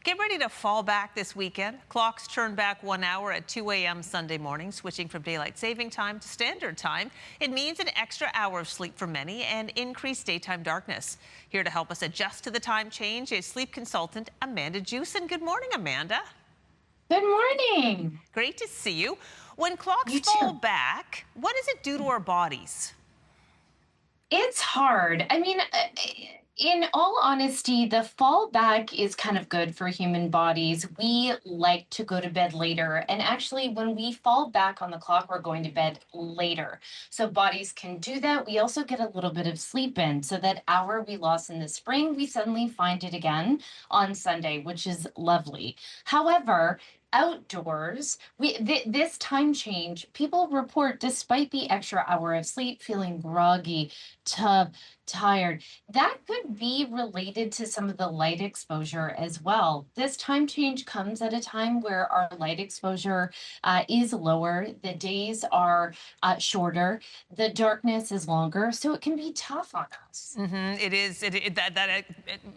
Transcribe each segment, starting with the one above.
Get ready to fall back this weekend. Clocks turn back 1 hour at 2 a.m. Sunday morning, switching from daylight saving time to standard time. It means an extra hour of sleep for many and increased daytime darkness. Here to help us adjust to the time change is sleep consultant Amanda Jewson. Good morning, Amanda. Good morning. Great to see you. When clocks You fall too. back, what does it do to our bodies? It's hard. In all honesty, the fall back is kind of good for human bodies. We like to go to bed later. And actually, when we fall back on the clock, we're going to bed later. So bodies can do that. We also get a little bit of sleep in. So that hour we lost in the spring, we suddenly find it again on Sunday, which is lovely. However, outdoors, this time change, people report despite the extra hour of sleep, feeling groggy, tough, tired. That could be related to some of the light exposure as well. This time change comes at a time where our light exposure is lower, the days are shorter, the darkness is longer, so it can be tough on us. It is.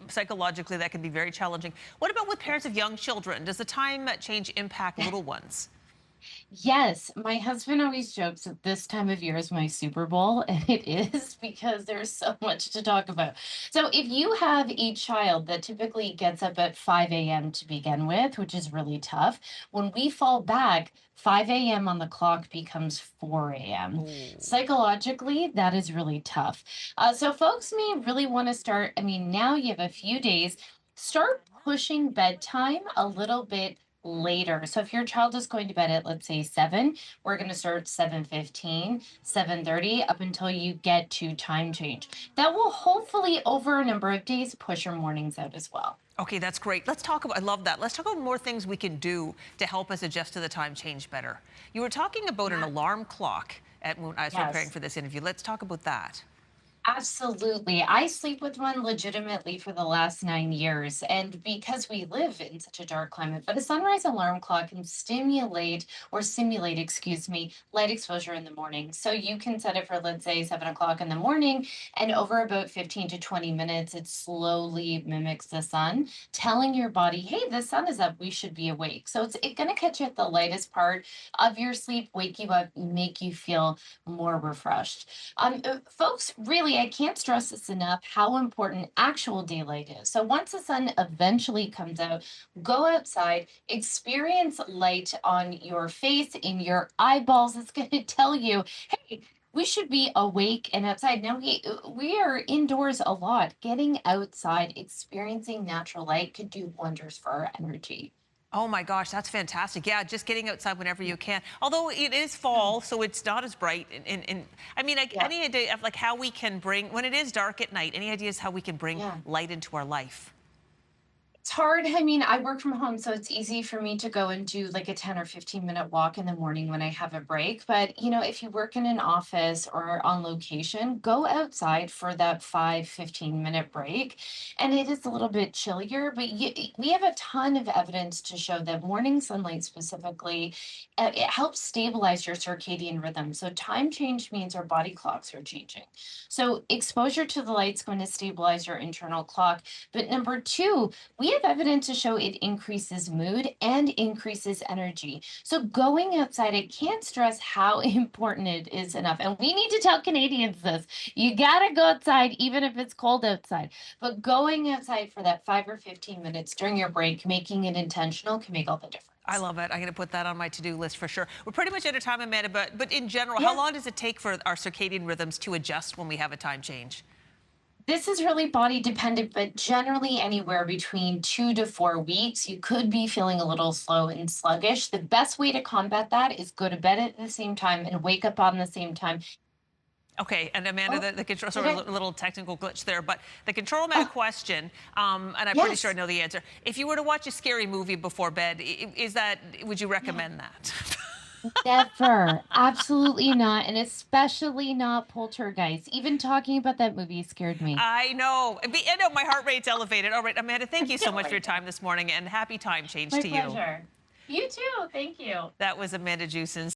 Psychologically, that can be very challenging. What about with parents of young children? Does the time change impact little ones? Yes, my husband always jokes that this time of year is my Super Bowl, and it is because there's so much to talk about. So, if you have a child that typically gets up at 5 a.m. to begin with, which is really tough, when we fall back, 5 a.m. on the clock becomes 4 a.m. Ooh. Psychologically, that is really tough. So, folks may really want to start. Now you have a few days, start pushing bedtime a little bit later. So if your child is going to bed at, let's say, 7, we're going to start 7:15, 7:30 up until you get to time change. That will hopefully over a number of days push your mornings out as well. Okay, that's great. Let's talk about, I love that. Let's talk about more things we can do to help us adjust to the time change better. You were talking about an alarm clock when I was preparing Yes. for this interview. Let's talk about that. Absolutely. I sleep with one legitimately for the last 9 years. And because we live in such a dark climate, but a sunrise alarm clock can simulate, excuse me, light exposure in the morning. So you can set it for, let's say, 7 o'clock in the morning, and over about 15 to 20 minutes, it slowly mimics the sun, telling your body, hey, the sun is up, we should be awake. So it's going to catch you at the lightest part of your sleep, wake you up, make you feel more refreshed. Folks, really, I can't stress this enough how important actual daylight is. So once the sun eventually comes out, go outside, experience light on your face, in your eyeballs. It's going to tell you, hey, we should be awake and outside. Now we are indoors a lot. Getting outside, experiencing natural light could do wonders for our energy. Oh my gosh, that's fantastic. Yeah, just getting outside whenever you can. Although it is fall, so it's not as bright. Yeah. Any idea of like how we can bring, when it is dark at night, any ideas how we can bring Yeah. light into our life? It's hard. I work from home, so it's easy for me to go and do like a 10 or 15-minute walk in the morning when I have a break. But, if you work in an office or on location, go outside for that 5-15-minute break. And it is a little bit chillier, but we have a ton of evidence to show that morning sunlight specifically, it helps stabilize your circadian rhythm. So time change means our body clocks are changing. So exposure to the light's going to stabilize your internal clock. But number two, we have evidence to show it increases mood and increases energy. So going outside, I can't stress how important it is enough. And we need to tell Canadians this. You gotta go outside, even if it's cold outside. But going outside for that 5 or 15 minutes during your break, making it intentional can make all the I difference. love it. I'm going to put that on my to-do list for sure. We're pretty much out of time, Amanda, but in general, how Yeah. long does it take for our circadian rhythms to adjust when we have a time change? This is really body dependent, but generally anywhere between 2 to 4 weeks. You could be feeling a little slow and sluggish. The best way to combat that is go to bed at the same time and wake up on the same time. Okay, and Amanda, Oh, the control, did sorry, a I? little technical glitch there, but the control man Oh, question, and I'm pretty sure I yes. know the answer. If you were to watch a scary movie before bed, would you Yeah. recommend that? Never. Absolutely not. And especially not Poltergeist. Even talking about that movie scared me. I know, my heart rate's elevated. All right, Amanda, thank you so much for your Really? time this morning, and happy time change My to you. pleasure. You too. Thank you. That was Amanda Jewson.